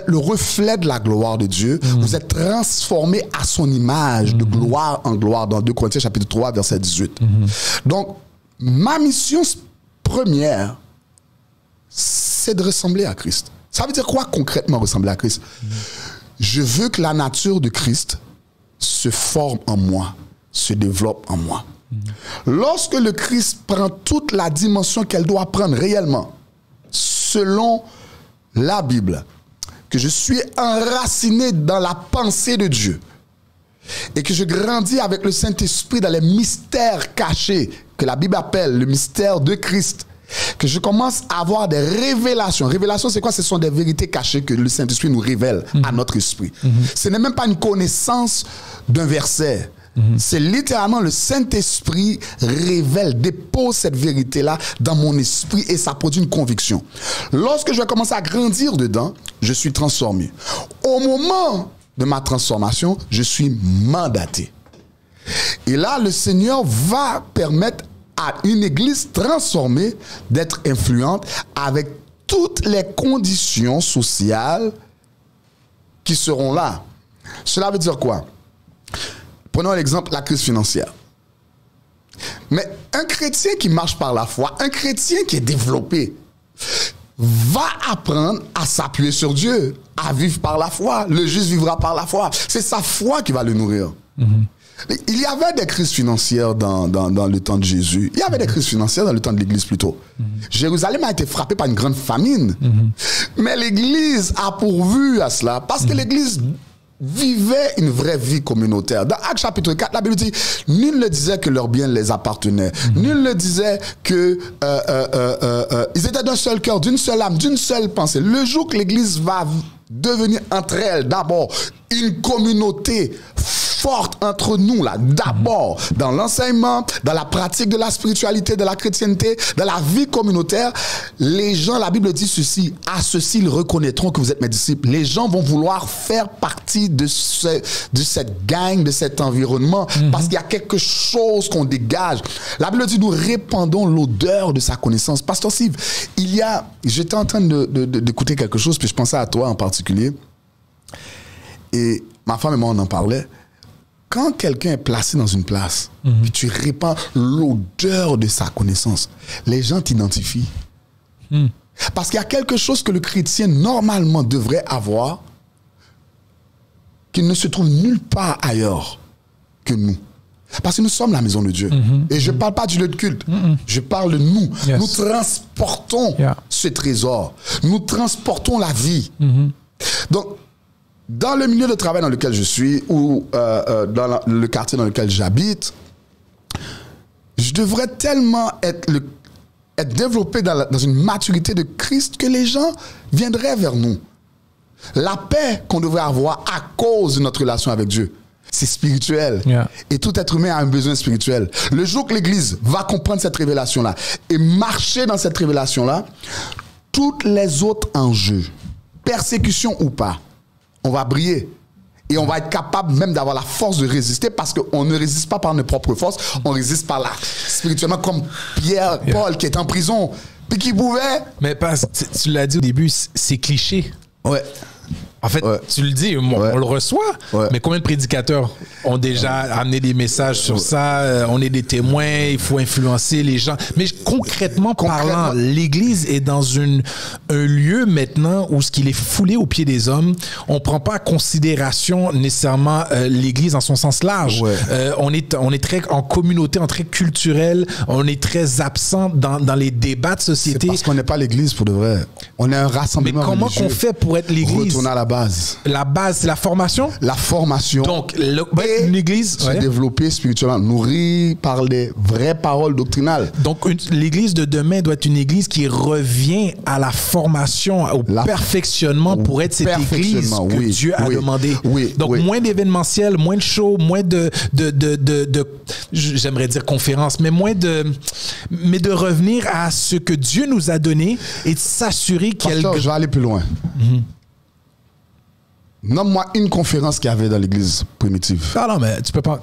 le reflet de la gloire de Dieu. Vous êtes transformé à son image, de gloire en gloire, dans 2 Corinthiens chapitre 3, verset 18. Donc, ma mission première, c'est de ressembler à Christ. Ça veut dire quoi concrètement ressembler à Christ? je veux que la nature de Christ se forme en moi, se développe en moi. Lorsque le Christ prend toute la dimension qu'elle doit prendre réellement, selon la Bible, que je suis enraciné dans la pensée de Dieu et que je grandis avec le Saint-Esprit dans les mystères cachés que la Bible appelle le mystère de Christ, que je commence à avoir des révélations. Révélations, c'est quoi? Ce sont des vérités cachées que le Saint-Esprit nous révèle à notre esprit. Ce n'est même pas une connaissance d'un verset. C'est littéralement le Saint-Esprit révèle, dépose cette vérité-là dans mon esprit et ça produit une conviction. Lorsque je vais commencer à grandir dedans, je suis transformé. Au moment de ma transformation, je suis mandaté. Et là, le Seigneur va permettre à une église transformée d'être influente avec toutes les conditions sociales qui seront là. Cela veut dire quoi? Prenons l'exemple de la crise financière. Mais un chrétien qui marche par la foi, un chrétien qui est développé, va apprendre à s'appuyer sur Dieu, à vivre par la foi. Le juste vivra par la foi. C'est sa foi qui va le nourrir. Il y avait des crises financières dans le temps de Jésus. Il y avait des crises financières dans le temps de l'Église plutôt. Jérusalem a été frappée par une grande famine. Mais l'Église a pourvu à cela parce que l'Église vivaient une vraie vie communautaire. Dans Actes chapitre 4, la Bible dit, nul ne disait que leurs biens les appartenaient. Nul ne disait que ils étaient d'un seul cœur, d'une seule âme, d'une seule pensée. Le jour que l'Église va devenir entre elles, d'abord, une communauté forte entre nous, là, d'abord, dans l'enseignement, dans la pratique de la spiritualité, de la chrétienté, dans la vie communautaire, les gens, la Bible dit ceci, à ceci ils reconnaîtront que vous êtes mes disciples. Les gens vont vouloir faire partie de cette gang, de cet environnement, parce qu'il y a quelque chose qu'on dégage. La Bible dit, nous répandons l'odeur de sa connaissance. Pasteur Steve, j'étais en train d'écouter quelque chose, puis je pensais à toi en particulier, et ma femme et moi, on en parlait. Quand quelqu'un est placé dans une place, puis tu répands l'odeur de sa connaissance, les gens t'identifient. Parce qu'il y a quelque chose que le chrétien, normalement, devrait avoir, qui ne se trouve nulle part ailleurs que nous. Parce que nous sommes la maison de Dieu. Et je ne parle pas du lieu de culte. Je parle de nous. Yes. Nous transportons ce trésor. Nous transportons la vie. Donc, dans le milieu de travail dans lequel je suis ou dans le quartier dans lequel j'habite, je devrais tellement être développé dans une maturité de Christ que les gens viendraient vers nous. La paix qu'on devrait avoir à cause de notre relation avec Dieu, c'est spirituel. Et tout être humain a un besoin spirituel. Le jour que l'Église va comprendre cette révélation-là et marcher dans cette révélation-là, tous les autres enjeux, persécution ou pas, on va briller. Et on va être capable même d'avoir la force de résister parce qu'on ne résiste pas par nos propres forces, on résiste par là, spirituellement, comme Pierre, Paul qui est en prison, puis qui pouvait... Mais tu l'as dit au début, c'est cliché. Ouais. En fait, tu le dis, on le reçoit, mais combien de prédicateurs ont déjà amené des messages sur ça? On est des témoins, il faut influencer les gens. Mais concrètement parlant, l'Église est dans un lieu maintenant où ce qu'il est foulé aux pieds des hommes, on ne prend pas en considération nécessairement l'Église en son sens large. On est très en communauté, en très culturel, on est très absent dans les débats de société. C'est parce qu'on n'est pas l'Église pour de vrai. On est un rassemblement religieux. Mais comment qu'on fait pour être l'Église? Retourner à la base. La base, c'est la formation? La formation. Donc, l'Église... Se développer spirituellement, nourrie par les vraies paroles doctrinales. Donc, l'Église de demain doit être une Église qui revient à la formation, au perfectionnement pour être cette Église que Dieu a demandé. Donc, moins d'événementiel, moins de shows, moins de j'aimerais dire conférences, mais mais de revenir à ce que Dieu nous a donné et de s'assurer qu'elle... Je vais aller plus loin. Nomme-moi une conférence qu'il y avait dans l'église primitive. Ah non, mais tu peux pas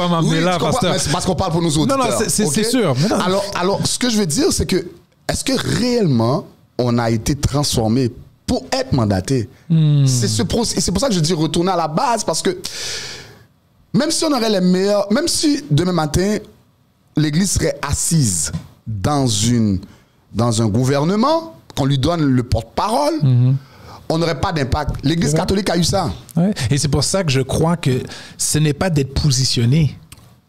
m'emmener là, pasteur. C'est parce qu'on parle pour nous autres. Non, c'est sûr. Alors, ce que je veux dire, c'est que, est-ce que réellement, on a été transformé pour être mandaté? C'est pour ça que je dis retourner à la base, parce que même si on aurait les meilleurs, même si demain matin, l'église serait assise dans un gouvernement, qu'on lui donne le porte-parole, on n'aurait pas d'impact. L'Église catholique a eu ça. Ouais. Et c'est pour ça que je crois que ce n'est pas d'être positionné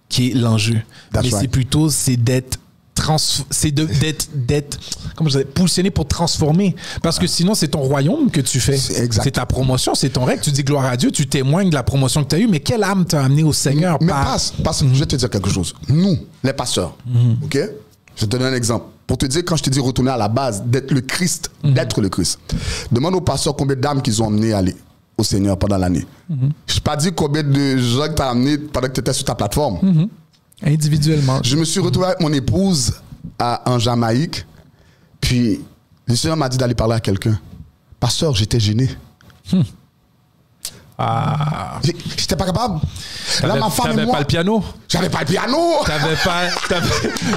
qui est l'enjeu, mais c'est plutôt d'être comment je dirais, positionné pour transformer, parce que sinon c'est ton royaume que tu fais, c'est ta promotion, c'est ton règle, tu dis gloire à Dieu, tu témoignes de la promotion que tu as eue, mais quelle âme t'a amené au Seigneur? Mais je vais te dire quelque chose, nous les pasteurs, ok, je vais te donner un exemple pour te dire, quand je te dis retourner à la base, d'être le Christ, demande aux pasteurs combien d'âmes qu'ils ont amené au Seigneur pendant l'année. Je n'ai pas dit combien de gens que tu as amené pendant que tu étais sur ta plateforme. Individuellement. Je me suis retrouvé avec mon épouse en Jamaïque, puis le Seigneur m'a dit d'aller parler à quelqu'un. Pasteur, j'étais gêné. J'étais pas capable. Là, ma femme et moi, pas le piano. J'avais pas le piano.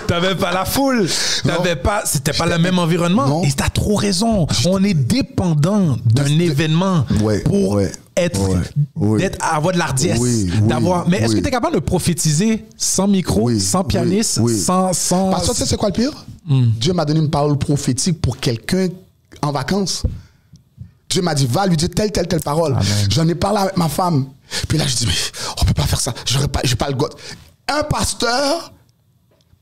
T'avais pas la foule. C'était pas le même environnement. Non. Et t'as trop raison. On est dépendant d'un événement pour avoir de l'ardiesse. Mais est-ce que tu es capable de prophétiser sans micro, sans pianiste, sans... Parce que tu sais c'est quoi le pire? Dieu m'a donné une parole prophétique pour quelqu'un en vacances. Dieu m'a dit, va lui dire telle parole. J'en ai parlé avec ma femme. Puis là, je dis, mais on peut pas faire ça. J'ai pas le goût. Un pasteur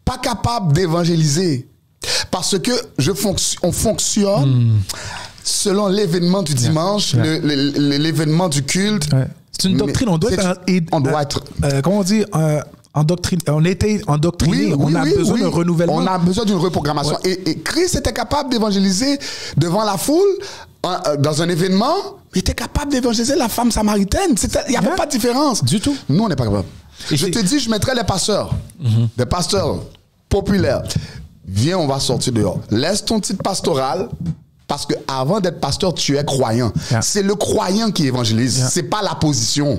pas capable d'évangéliser parce que on fonctionne selon l'événement du dimanche, l'événement du culte. C'est une doctrine. On doit être... comment on dit on était endoctriné. On a besoin d'un renouvellement. On a besoin d'une reprogrammation. Et Christ était capable d'évangéliser devant la foule dans un événement. Il était capable d'évangéliser la femme samaritaine. Il n'y avait pas de différence. Du tout. Nous, on n'est pas capable. Je te dis, je mettrais les pasteurs. Des pasteurs populaires. Viens, on va sortir dehors. Laisse ton titre pastoral. Parce que avant d'être pasteur, tu es croyant. C'est le croyant qui évangélise. C'est pas la position.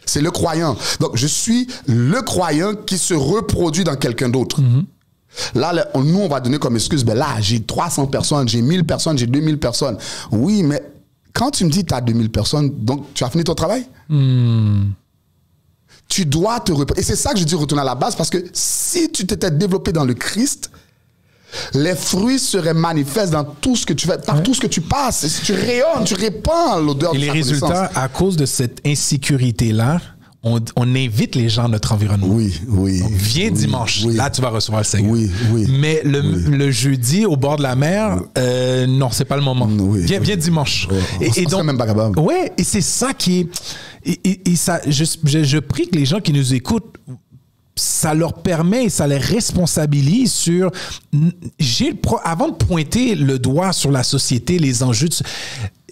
C'est le croyant. Donc, je suis le croyant qui se reproduit dans quelqu'un d'autre. Là, nous, on va donner comme excuse, ben là, j'ai 300 personnes, j'ai 1000 personnes, j'ai 2000 personnes. Oui, mais quand tu me dis que tu as 2000 personnes, donc tu as fini ton travail? Tu dois te reproduire. Et c'est ça que je dis retourner à la base, parce que si tu t'étais développé dans le Christ, les fruits seraient manifestes dans tout ce que tu fais, par tout ce que tu passes. Si tu rayonnes, tu répands l'odeur de ta connaissance. Et les résultats, à cause de cette insécurité-là, on invite les gens à notre environnement. Donc, viens dimanche. Là, tu vas recevoir le Seigneur. Mais le jeudi, au bord de la mer, non, c'est pas le moment. Viens dimanche. Et donc, même pas capable. Et c'est ça qui est... Et ça, je prie que les gens qui nous écoutent, ça leur permet, ça les responsabilise sur... Avant de pointer le doigt sur la société, les enjeux...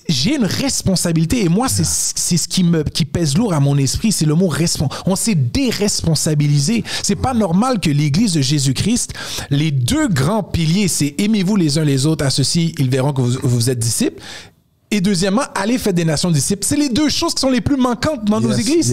J'ai une responsabilité et moi, c'est ce qui pèse lourd à mon esprit, c'est le mot responsabilité. On s'est déresponsabilisé. C'est pas normal que l'Église de Jésus-Christ, les deux grands piliers, c'est aimez-vous les uns les autres, à ceci, ils verront que vous êtes disciples. Et deuxièmement, allez faire des nations disciples. C'est les deux choses qui sont les plus manquantes dans nos églises.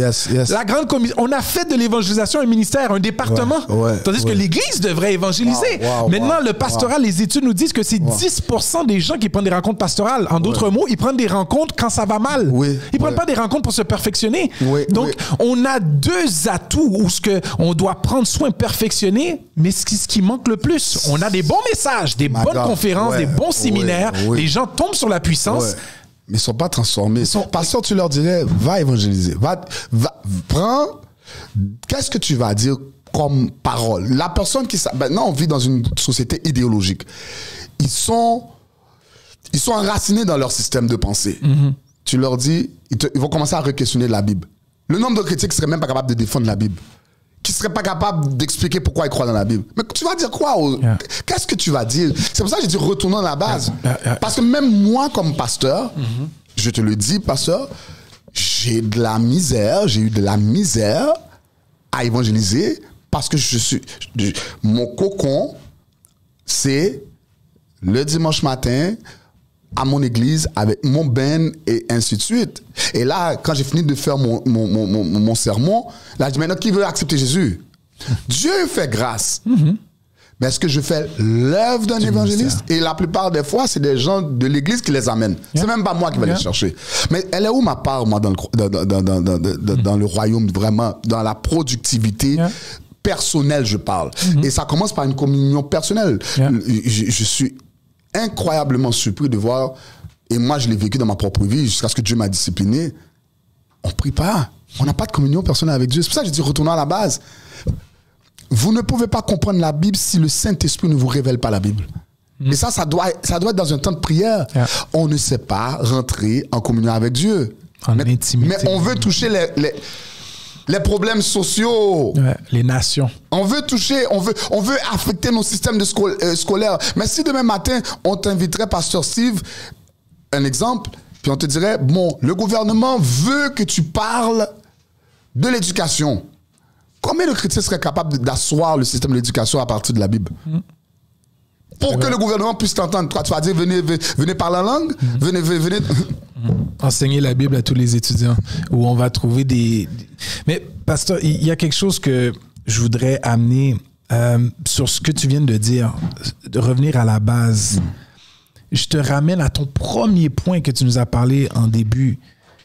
La grande commission, on a fait de l'évangélisation un ministère, un département. Tandis que l'église devrait évangéliser. Maintenant, le pastoral, les études nous disent que c'est 10% des gens qui prennent des rencontres pastorales. En d'autres mots, ils prennent des rencontres quand ça va mal. Ils prennent pas des rencontres pour se perfectionner. Donc, on a deux atouts où on doit prendre soin, perfectionner, mais ce qui manque le plus, on a des bons messages, des bonnes conférences, des bons séminaires. Les gens tombent sur la puissance. Mais ils ne sont pas transformés. Pasteur, tu leur dirais, va évangéliser. Prends. Qu'est-ce que tu vas dire comme parole? La personne qui... Maintenant, on vit dans une société idéologique. Ils sont enracinés dans leur système de pensée. Tu leur dis, ils vont commencer à re-questionner la Bible. Le nombre de chrétiens qui ne seraient même pas capables de défendre la Bible, qui ne seraient pas capables d'expliquer pourquoi ils croient dans la Bible. Mais tu vas dire quoi? Qu'est-ce que tu vas dire? C'est pour ça que j'ai dit retournons à la base. Parce que même moi, comme pasteur, je te le dis, pasteur, j'ai eu de la misère à évangéliser parce que mon cocon, c'est le dimanche matin à mon église avec mon ben et ainsi de suite. Et là, quand j'ai fini de faire mon sermon, là, je dis maintenant, qui veut accepter Jésus? Dieu fait grâce. Mais est-ce que je fais l'œuvre d'un évangéliste? Et la plupart des fois, c'est des gens de l'église qui les amènent. C'est même pas moi qui vais les chercher. Mais elle est où ma part, moi, dans le royaume, vraiment, dans la productivité personnelle, je parle. Et ça commence par une communion personnelle. Je suis incroyablement surpris de voir et moi je l'ai vécu dans ma propre vie jusqu'à ce que Dieu m'a discipliné, on ne prie pas. On n'a pas de communion personnelle avec Dieu. C'est pour ça que je dis retournons à la base. Vous ne pouvez pas comprendre la Bible si le Saint-Esprit ne vous révèle pas la Bible. Et ça doit être dans un temps de prière. Yeah. On ne sait pas rentrer en communion avec Dieu. Mais on veut toucher les problèmes sociaux. Ouais, les nations. On veut toucher, on veut affecter nos systèmes scolaires. Mais si demain matin, on t'inviterait, Pasteur Steve, un exemple, puis on te dirait, bon, le gouvernement veut que tu parles de l'éducation. Combien de chrétiens seraient capables d'asseoir le système de l'éducation à partir de la Bible? Pour que le gouvernement puisse t'entendre. Toi, tu vas dire, venez parler en langue, venez. Enseigner la Bible à tous les étudiants, où on va trouver des... Mais, pasteur, il y a quelque chose que je voudrais amener sur ce que tu viens de dire, de revenir à la base. Je te ramène à ton premier point que tu nous as parlé en début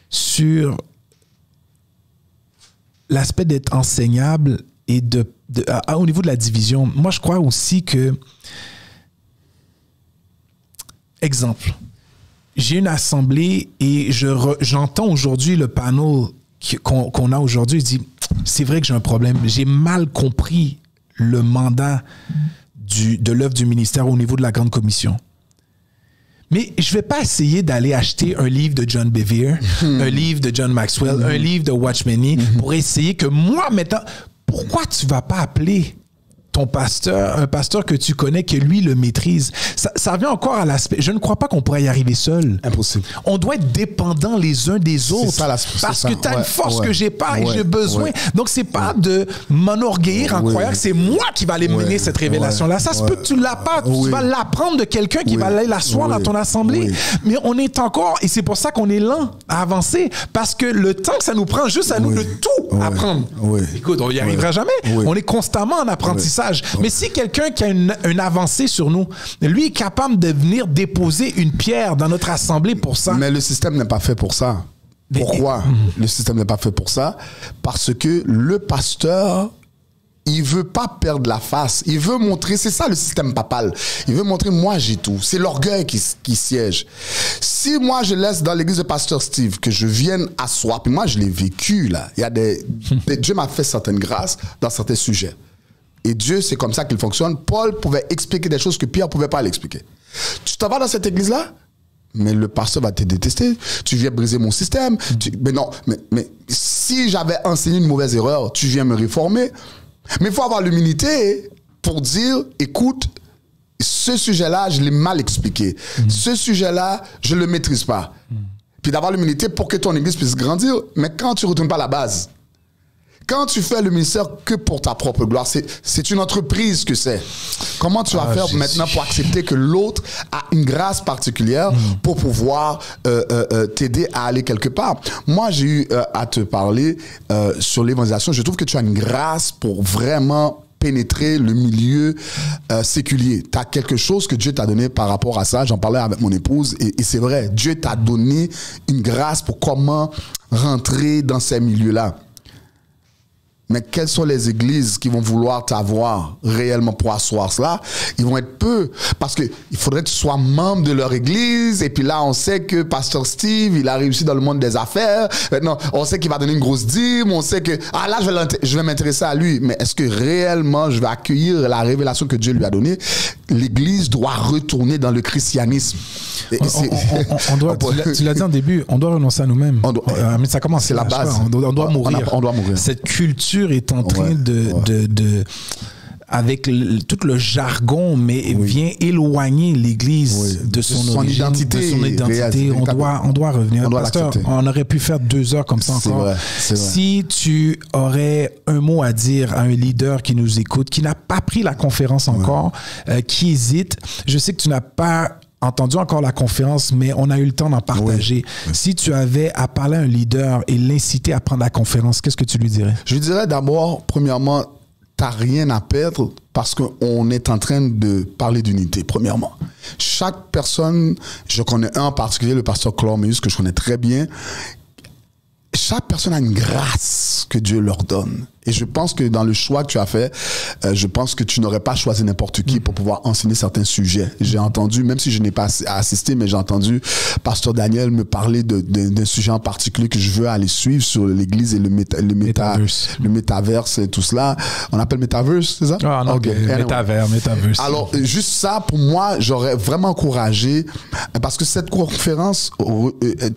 sur l'aspect d'être enseignable et au niveau de la division. Moi, je crois aussi que... Exemple, j'ai une assemblée et j'entends aujourd'hui le panel qu'on a aujourd'hui. Il dit, c'est vrai que j'ai un problème. J'ai mal compris le mandat de l'œuvre du ministère au niveau de la Grande Commission. Mais je ne vais pas essayer d'aller acheter un livre de John Bevere, un livre de John Maxwell, un livre de Watchman Nee pour essayer que moi, maintenant, pourquoi tu ne vas pas appeler ton pasteur, un pasteur que tu connais, que lui le maîtrise? Ça revient encore à l'aspect. Je ne crois pas qu'on pourrait y arriver seul. Impossible. On doit être dépendants les uns des autres. C'est ça, parce que tu as une force que j'ai pas et j'ai besoin. Donc, c'est pas de m'enorgueillir en croyant que c'est moi qui va aller mener cette révélation-là. Ça se peut que tu l'as pas. Tu vas l'apprendre de quelqu'un qui va aller l'asseoir dans ton assemblée. Mais on est encore, et c'est pour ça qu'on est lent à avancer, parce que le temps que ça nous prend juste à nous de tout apprendre. Écoute, on n'y arrivera jamais. On est constamment en apprentissage. Mais si quelqu'un qui a une avancée sur nous, lui est capable de venir déposer une pierre dans notre assemblée pour ça. Mais le système n'est pas fait pour ça. Pourquoi le système n'est pas fait pour ça? Parce que le pasteur, il veut pas perdre la face. Il veut montrer, c'est ça le système papal. Il veut montrer, moi j'ai tout. C'est l'orgueil qui siège. Si moi je laisse dans l'église de Pasteur Steve que je vienne asseoir, puis moi je l'ai vécu là, il y a Dieu m'a fait certaines grâces dans certains sujets. Et Dieu, c'est comme ça qu'il fonctionne. Paul pouvait expliquer des choses que Pierre ne pouvait pas l'expliquer. Tu t'en vas dans cette église-là, mais le pasteur va te détester. Tu viens briser mon système. Mais non, mais si j'avais enseigné une mauvaise erreur, tu viens me réformer. Mais il faut avoir l'humilité pour dire, écoute, ce sujet-là, je l'ai mal expliqué. Ce sujet-là, je ne le maîtrise pas. Puis d'avoir l'humilité pour que ton église puisse grandir. Mais quand tu ne retournes pas à la base, quand tu fais le ministère que pour ta propre gloire, c'est une entreprise que c'est. Comment tu vas faire maintenant pour accepter que l'autre a une grâce particulière pour pouvoir t'aider à aller quelque part? Moi, j'ai eu à te parler sur l'évangélisation. Je trouve que tu as une grâce pour vraiment pénétrer le milieu séculier. Tu as quelque chose que Dieu t'a donné par rapport à ça. J'en parlais avec mon épouse et c'est vrai. Dieu t'a donné une grâce pour comment rentrer dans ces milieux-là. Mais quelles sont les églises qui vont vouloir t'avoir réellement pour asseoir cela? Ils vont être peu. Parce qu'il faudrait que tu sois membre de leur église. Et puis là, on sait que Pasteur Steve, il a réussi dans le monde des affaires. Maintenant, on sait qu'il va donner une grosse dîme. On sait que, là, je vais m'intéresser à lui. Mais est-ce que réellement, je vais accueillir la révélation que Dieu lui a donnée? L'église doit retourner dans le christianisme. Tu l'as dit en début, on doit renoncer à nous-mêmes. Mais ça commence. C'est la base. On doit mourir. On doit mourir. Cette culture est en train avec tout le jargon, mais vient éloigner l'Église de son origine, identité, de son identité. On doit revenir. Pasteur, on aurait pu faire 2 heures comme ça encore. Vrai. Si tu aurais un mot à dire à un leader qui nous écoute, qui n'a pas pris la conférence encore, qui hésite, je sais que tu n'as pas entendu encore la conférence, mais on a eu le temps d'en partager. Si tu avais à parler à un leader et l'inciter à prendre la conférence, qu'est-ce que tu lui dirais? Je lui dirais d'abord, premièrement, t'as rien à perdre parce qu'on est en train de parler d'unité, premièrement. Chaque personne, je connais un en particulier, le pasteur Clormeus, que je connais très bien. Chaque personne a une grâce que Dieu leur donne. Et je pense que dans le choix que tu as fait, je pense que tu n'aurais pas choisi n'importe qui pour pouvoir enseigner certains sujets. J'ai entendu, même si je n'ai pas assisté, mais j'ai entendu Pasteur Daniel me parler d'un sujet en particulier que je veux aller suivre sur l'Église et le métaverse et tout cela. On appelle métaverse, c'est ça? Ah non, okay. Métaverse. Alors, juste ça, pour moi, j'aurais vraiment encouragé, parce que cette conférence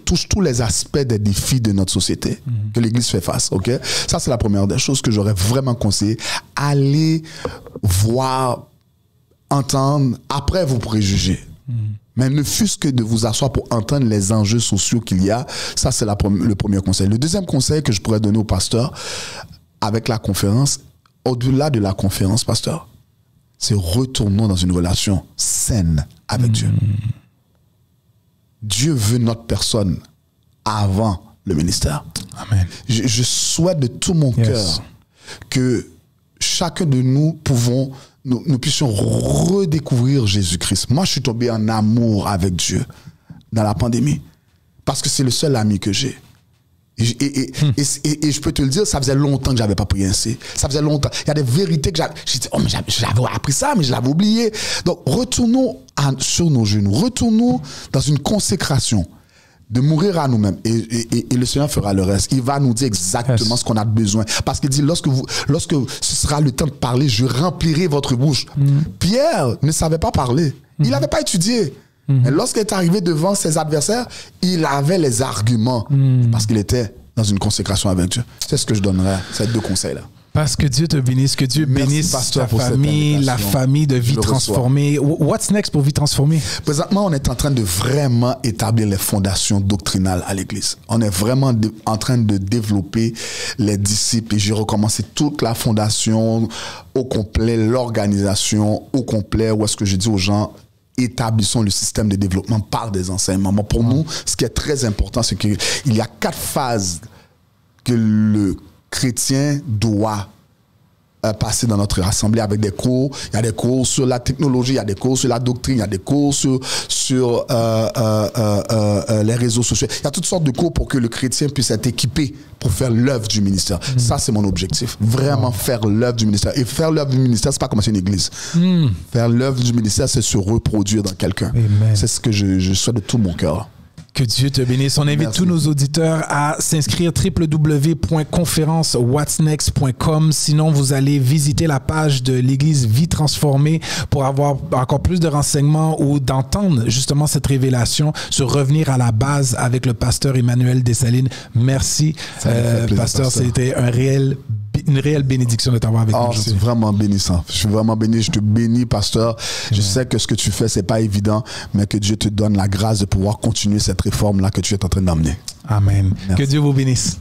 touche tous les aspects des défis de notre société que l'Église fait face, ok? Ça, c'est la première des choses que j'aurais vraiment conseillé. Allez voir, entendre, après vous pourrez juger. Mais ne fût-ce que de vous asseoir pour entendre les enjeux sociaux qu'il y a, ça c'est le premier conseil. Le deuxième conseil que je pourrais donner au pasteur avec la conférence, au-delà de la conférence, pasteur, c'est retournons dans une relation saine avec Dieu. Dieu veut notre personne avant le ministère. Amen. Je souhaite de tout mon cœur que chacun de nous nous puissions redécouvrir Jésus-Christ. Moi, je suis tombé en amour avec Dieu dans la pandémie parce que c'est le seul ami que j'ai. Et je peux te le dire, ça faisait longtemps que j'avais pas prié ainsi. Ça faisait longtemps. Il y a des vérités que j'avais appris ça, mais je l'avais oublié. Donc, retournons sur nos genoux. Retournons dans une consécration de mourir à nous-mêmes. Et le Seigneur fera le reste. Il va nous dire exactement ce qu'on a besoin. Parce qu'il dit, lorsque ce sera le temps de parler, je remplirai votre bouche. Pierre ne savait pas parler. Il n'avait pas étudié. Mais lorsqu'il est arrivé devant ses adversaires, il avait les arguments. Parce qu'il était dans une consécration avec Dieu. C'est ce que je donnerais, ces deux conseils-là. Parce que Dieu te bénisse, que Dieu bénisse ta famille, la famille de Vie Transformée. What's next pour Vie Transformée? Présentement, on est en train de vraiment établir les fondations doctrinales à l'Église. On est vraiment en train de développer les disciples. Et j'ai recommencé toute la fondation au complet, l'organisation au complet, où est-ce que je dis aux gens, établissons le système de développement par des enseignements. Pour nous, ce qui est très important, c'est qu'il y a 4 phases que le chrétien doit passer dans notre assemblée avec des cours. Il y a des cours sur la technologie, il y a des cours sur la doctrine, il y a des cours sur les réseaux sociaux. Il y a toutes sortes de cours pour que le chrétien puisse être équipé pour faire l'œuvre du ministère. Ça, c'est mon objectif. Vraiment faire l'œuvre du ministère. Et faire l'œuvre du ministère, c'est pas commencer une église. Faire l'œuvre du ministère, c'est se reproduire dans quelqu'un. C'est ce que je souhaite de tout mon cœur. Que Dieu te bénisse. On invite tous nos auditeurs à s'inscrire www.conférencewhatsnext.com. Sinon, vous allez visiter la page de l'Église Vie Transformée pour avoir encore plus de renseignements ou d'entendre justement cette révélation sur revenir à la base avec le pasteur Emmanuel Dessalines. Merci, pasteur. C'était une réelle bénédiction de t'avoir avec nous aujourd'hui. C'est vraiment bénissant. Je suis vraiment béni. Je te bénis, pasteur. Je sais que ce que tu fais, c'est pas évident, mais que Dieu te donne la grâce de pouvoir continuer cette réforme-là que tu es en train d'emmener. Amen. Merci. Que Dieu vous bénisse.